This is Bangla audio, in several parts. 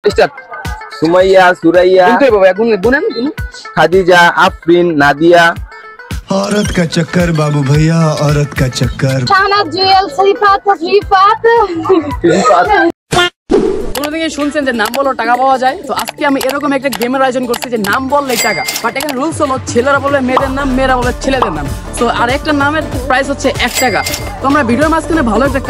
স্টার্ট। सुमैया, सुरैया, खादीजा, आफरीन, नादिया। औरत का चक्कर बाबू भैया, औरत का चक्कर। शाहनाज, जुएल, सरीफात, रिफात। শুনছেন যে নাম বলো টাকা পাওয়া যায়, তো আজকে আমি এরকম একটা গেমের আয়োজন করছি যে নাম বললে টাকা, বাট এখানে রুলস হলো ছেলেরা বলবে মেয়েদের নাম, মেয়েরা বলবে ছেলেদের নাম। তো আর একটা নামের প্রাইস হচ্ছে 1 টাকা। তো আমরা ভিডিওর মাঝখানে ভালো একটা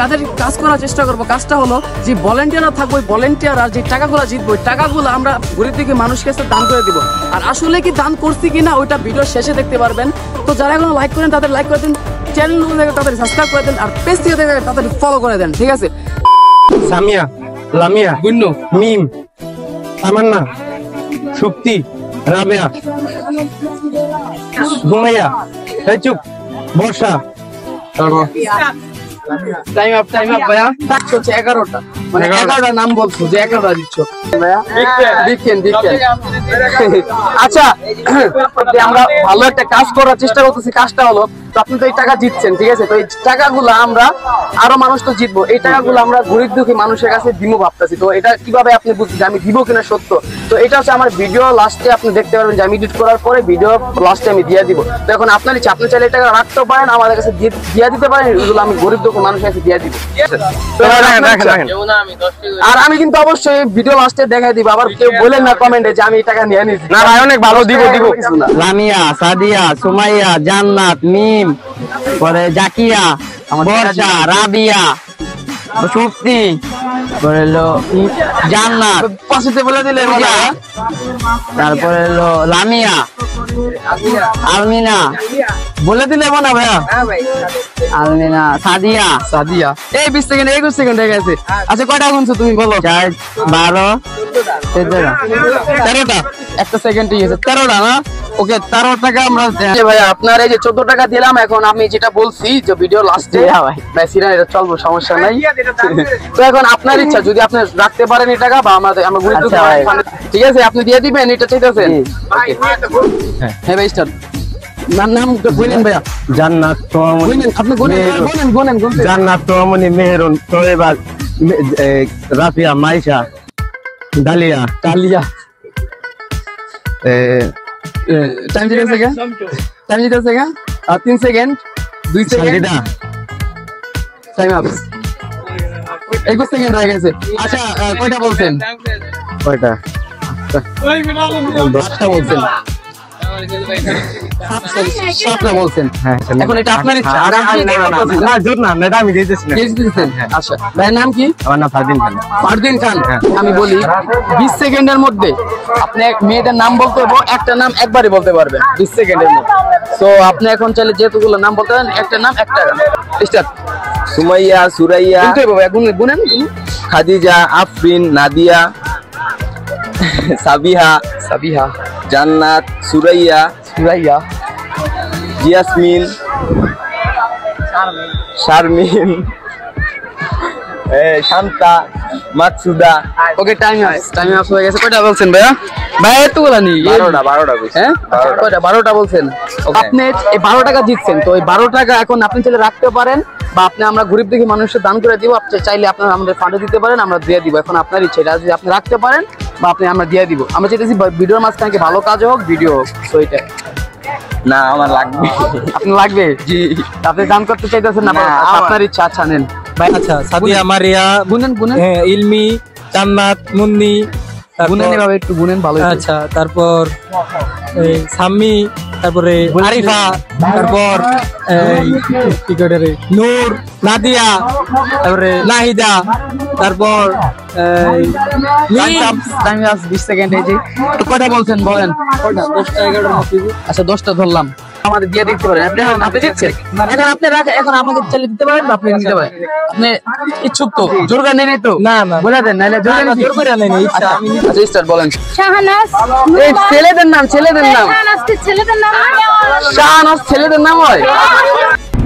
কাজ করার চেষ্টা করবো। কাজটা হলো যে ভলেন্টিয়ার থাকবো, ভলেন্টিয়ার আর যে টাকাগুলো জিতবো, টাকাগুলো আমরা গরিব থেকে মানুষের কাছে দান করে দিব। আর আসলে কি দান করছি কিনা ওইটা ভিডিওর শেষে দেখতে পারবেন। তো যারা এখনো লাইক করেন তাদের লাইক করে দেন, চ্যানেল থেকে তাদের সাবস্ক্রাইব করে দেন, আর পেজ থেকে তাদের ফলো করে দেন, ঠিক আছে? सामिया, लामिया, গুন্নু, मीम, तमन्ना, शुक्ति, राबिया, सुमैया, चुप, बर्षा। টাইম আপ ভাইয়া। হচ্ছে 11টা, মানে 11টা নাম বলছো যে 11টা দিচ্ছ ভাইয়া। দেখেন আচ্ছা, আমরা ভালো একটা কাজ করার চেষ্টা করতেছি। কাজটা হলো, তো আপনি তো এই টাকা জিতছেন, ঠিক আছে? তো এই টাকাগুলো আমরা আরো মানুষ তো জিতবো, এই টাকাগুলো আমরা গরিব দুঃখী মানুষের কাছে দিব ভাবতেছি। তো এটা কিভাবে আপনি বুঝছেন আমি দিব কিনা সত্য? তো এটা হচ্ছে আমার ভিডিও লাস্টে আপনি দেখতে পারবেন যে আমি এডিট করার পরে ভিডিও লাস্টে আমি দিয়ে দিব। তো এখন আপনার ইচ্ছা, আপনি চাইলে টাকা রাখতে পারেন, আমাদের কাছে দিয়ে দিতে পারেন, এগুলো আমি গরিব দুঃখী মানুষের কাছে দিয়ে দিব। আর আমি কিন্তু অবশ্যই ভিডিও লাস্টে দেখাই দিব। আবার কেউ বলেন না কমেন্টে যে আমি এই টাকা নিয়ে নিয়েছি। না ভাই, অনেক ভালো দিব। লামিয়া, সাদিয়া, সুমাইয়া, জান্নাত, মিম, পরে জাকিয়া, বর্ষা, রাবিয়া, শুক্তি, পরে হলো জান্নাত, পাশেতে বলে দিলে তারপরে হলো লামিয়া, আলমিনা, বলে দিলে না ভাইয়া। আলমিনা, সাদিয়া। এই 20 সেকেন্ড 21 সেকেন্ড হয়ে গেছে। আচ্ছা কয়টা গুনছো তুমি বলো? 4, 12, 13, 13টা। একটা সেকেন্ডই আছে, 13টা না? ওকে, 13 টাকা আমরা ভাইয়া আপনার এই যে 14 টাকা দিলাম। এখন আমি যেটা বলছি যে ভিডিও লাস্টে ভাই সিরা এটা চলবো, সমস্যা নাই। তো এখন আপনার ইচ্ছা, যদি আপনি রাখতে পারেন এই টাকা বা আমরা ঠিক আছে আপনি দিয়ে দিবেন, এটা চাইতেছেন? হ্যাঁ ভাই, স্টার্ট। নাম বলেন ভাইয়া। জান্নাত, আপনি গুনেন। জান্নাত, তোমনি, মেহেরুন, তোয়েবা, রাফিয়া, মাইশা, ডালিয়া, টাইম জিতেছে গা। 3 second, 2 second, time up. 21 second হয়ে গেছে। আচ্ছা কয়টা বলছেন? কয়টা? 10টা বলছেন, 7টা বলছেন। এখন এটা আপনার ইচ্ছা। আমি দিতেছি না। আচ্ছা ভাইয়ের নাম কি? আমার নাম ফারদিন খান। আমি বলি 20 সেকেন্ডের মধ্যে আপনি মেয়েদের নাম বলতে হবে, একটা নাম একবারই বলতে পারবেন 20 সেকেন্ডের মধ্যে। তো আপনি এখন চাইলে যেহেতুগুলো নাম বলতে পারেন, একটা নাম 1 টাকা। স্টার্ট। सुमैया, सुरैया, গুনেন। खादीजा, आफरीन, नादिया, साबिहा, जन्नत, सुरैया, जियास्मिन, शारमिन, शांता, मकसुदा। ওকে, টাইম আপ হয়ে গেছে। কয়টা বলছেন ভাইয়া? ভাইয়া এতগুলা নি 12টা হ্যাঁ, 12টা বলছেন। আপনি এই 12 টাকা জিতছেন। তো এই 12 টাকা এখন আপনি চাইলে রাখতে পারেন বা আমরা গরিব দেখে মানুষের দান করে দিব। আপনি চাইলে আপনারা আমাদের ফান্ডে দিতে পারেন, আমরা দিয়ে দিব। এখন আপনার ইচ্ছা, এটা যদি আপনি রাখতে পারেন বা আমরা দিয়ে দিব। আমরা চাইতেছি ভিডিওর মাঝখানে ভালো কাজ হোক, ভিডিও হোক। তো এটা না আমার লাগবে। আপনার লাগবে? জি। আপনি দান করতে চাইতেছেন না? আপনার ইচ্ছা। আচ্ছা নেন ভাই। আচ্ছা, সাদিয়া, মারিয়া, গুনেন। ইলমি, জান্নাত, মুন্নি, গুনেন এভাবে একটু গুনেন, ভালো। আচ্ছা, তারপর সাম্মি, তারপরে আরিফা, তারপর নূর, নাদিয়া, তারপরে নাহিদা, তারপর 20 সেকেন্ড। এই যে কয়টা বলছেন বলেন? 10টা 11টার মতো। আচ্ছা 10টা ধরলাম। আমাদের দিয়ে দিতে পারেন। আপনি দিচ্ছেন এখন, আপনি রাখেন। এখন আমাকে চালিয়ে দিতে পারেন বা আপনি দিতে পারেন। আপনি ইচ্ছুক তো? জোর করে নেই তো? না বলে দেন, নাহলে জোর করে নেই। ইচ্ছা। আচ্ছা স্টার্ট বলেন। শাহনাজ, এই ছেলেদের নাম। শাহনাজ ছেলেদের নাম। শাহনাজ ছেলেদের নাম হয়?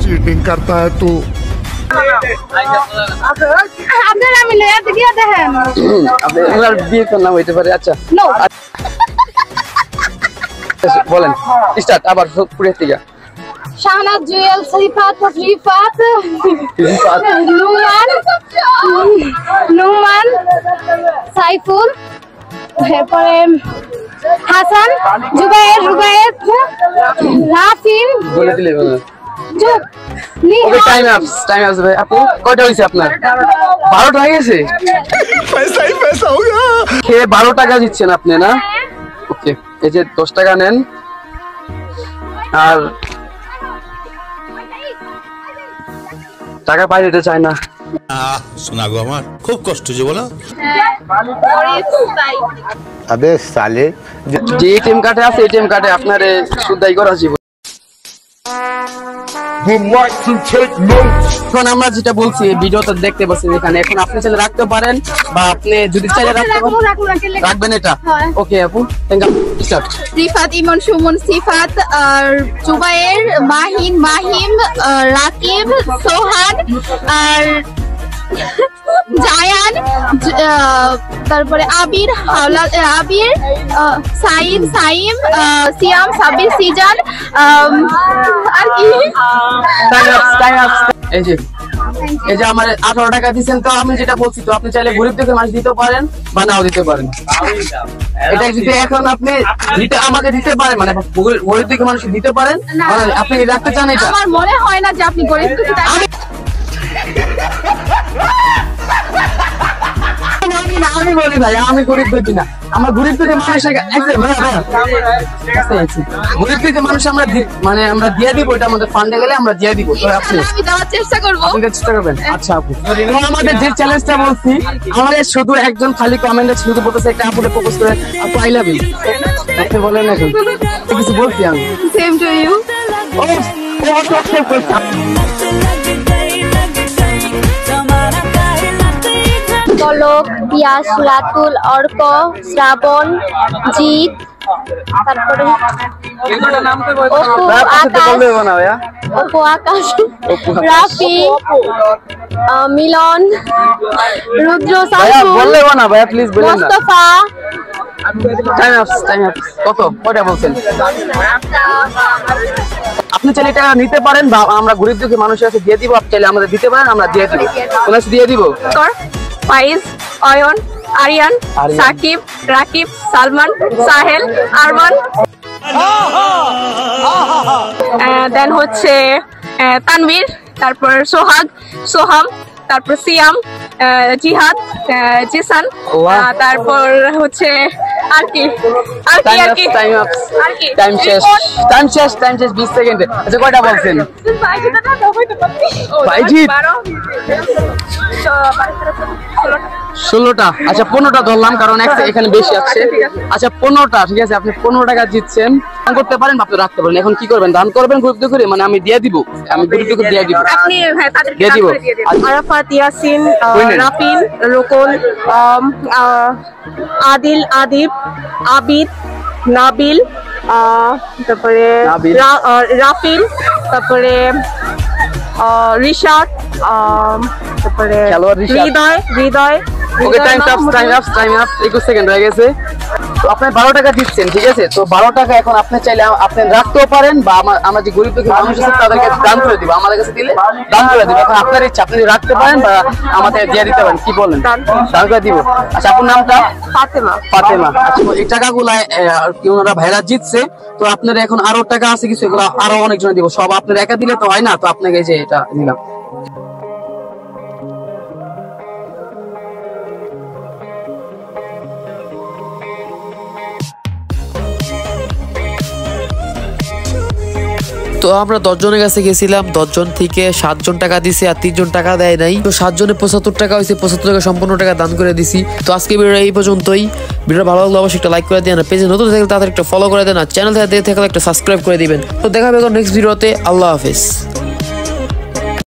चीटिंग करता है तू। আপনার আমি নয়া দিয়ে দেখেন। আপনার বিয়ে কোন নাম হইতে পারে? আচ্ছা নো, বলেন। স্টার্ট। আবার পুরো থেকে শাহনাজ জুয়েল সরিফাত রিফাত নুমান সাইফুল এরপরে হাসান জুবায়ের রুবায়েত রাফিন বলে দিলে বলো চুপ ওকে টাইম আপস ভাই আপু কয়টা হইছে আপনার 12টা হয়ে গেছে पैसा ही पैसा होगा। খেয়ে 12 টাকা দিচ্ছেন আপনি না ওকে এই যে 10 টাকা নেন আর টাকা পাইতে চাই না শোনা গো আমার খুব কষ্ট যে বলো अबे साले যে এটিএম কার্ডে আছে এটিএম কার্ডে আপনার সুদাই করা জীবন এখন আমরা যেটা বলছি ভিডিওতে দেখতে পাচ্ছেন এখানে এখন আপনি চাইলে রাখতে পারেন বা আপনি যদি চাইলে রাখতে পারেন রাখবেন এটা ওকে আপু থ্যাংক ইউ স্টার্ট রিফাত ইমন সুমন সিফাত আর জুবায়ের মাহিন মাহিম রাকিব সোহান আর জায়ান তারপরে আবির আবির সাইম সিয়াম সাবির সিজান আর কি টাইম আপ এই যে আমার 18 টাকা দিচ্ছেন তো আমি যেটা বলছি তো আপনি চাইলে গরিব থেকে মাছ দিতে পারেন বা নাও দিতে পারেন এটা যদি এখন আপনি আমাকে দিতে পারেন মানে গরিব থেকে মানুষ দিতে পারেন আপনি রাখতে চান এটা আমার মনে হয় না যে আপনি গরিব দুঃখী তাই আমি বলি ভাই আমি গরিব দুঃখী না আমার গরিব থেকে মানুষ গরিব থেকে মানুষ আমরা মানে আমরা দিয়ে দিব এটা আমাদের ফান্ডে গেলে আমরা দিয়ে দিব তো আপনি আমি দেওয়ার চেষ্টা করব আপনি চেষ্টা করবেন আচ্ছা আপু আমাদের যে চ্যালেঞ্জটা বলছি আমাদের শুধু একজন খালি কমেন্টে শুধু বলতেছে একটা আপুকে প্রপোজ করে আপু আই লাভ ইউ আপনি বলেন এখন কিছু বলছি আমি সেম টু ইউ ও সাবস্ক্রাইব করছি পলক পিয়াস রাতুল অর্ক শ্রাবণ জিৎ তারপরে অপু আকাশ রাফি মিলন রুদ্র সাইফুল বললেও না ভাইয়া প্লিজ বলেন না মুস্তাফা টাইম আপ কত কয়টা বলছেন আপনি চাইলে এটা নিতে পারেন বা আমরা গরিব দুঃখী মানুষের কাছে দিয়ে দিব আপনি চাইলে আমাদের দিতে পারেন আমরা দিয়ে দিব কোন দিয়ে দিব ফাইজ অয়ন আরিয়ান সাকিব রাকিব সালমান সাহেল আরমান দেন হচ্ছে তানভীর তারপর সোহাগ সোহাম তারপর সিয়াম জিহাদ জিসান তারপর হচ্ছে আর কি টাইম শেষ 20 সেকেন্ডে আচ্ছা কয়টা বলছেন ভাইজিৎ 16টা আচ্ছা 15টা ধরলাম কারণ এখানে বেশি আছে আচ্ছা 15টা ঠিক আছে আপনি 15 টাকা জিতছেন দান করতে পারেন বা আপনি রাখতে পারেন এখন কি করবেন দান করবেন গরিব দুঃখী মানে আমি দিয়ে দিব আমি গরিব দুঃখী দিয়ে দিব আপনি তাদেরকে দিয়ে দিব আরাফাত ইয়াসিন রাফিন রোকন আদিল আদিব আবিদ নাবিল তারপরে রাফিল তারপরে রিশাদ তারপরে হৃদয় ওকে টাইম আপ 21 সেকেন্ড হয়ে গেছে তো আপনি 12 টাকা দিচ্ছেন ঠিক আছে তো 12 টাকা এখন আপনি চাইলে আপনি রাখতেও পারেন বা আমরা যে গরিব দুঃখী মানুষ আছে তাদেরকে দান করে দিব আমাদের কাছে দিলে দান করে দিব এখন আপনার ইচ্ছা আপনি রাখতে পারেন বা আমাদের দিয়ে দিতে পারেন কি বলেন দান করে দিব আচ্ছা আপনার নামটা ফাতেমা আচ্ছা এই টাকাগুলা কি ওনারা ভাইরা জিতছে তো আপনার এখন আরো টাকা আছে কিছু এগুলো আরো অনেকজন দিব সব আপনার একা দিলে তো হয় না তো আপনাকে যে এটা নিলাম তো আমরা 10 জনের কাছে গেছিলাম 10 জন থেকে 7 জন টাকা দিছে আর 3 জন টাকা দেয় নাই তো 7 জনে 75 টাকা হয়েছে 75 টাকা সম্পূর্ণ টাকা দান করে দিছি তো আজকে ভিডিও এই পর্যন্তই ভিডিও ভালো লাগলে অবশ্যই একটা লাইক করে দেন আর পেজে নতুন থাকলে তাড়াতাড়ি একটা ফলো করে দেন আর চ্যানেল থেকে দেখতে থাকলে একটা সাবস্ক্রাইব করে দিবেন তো দেখা হবে নেক্সট ভিডিওতে আল্লাহ হাফেজ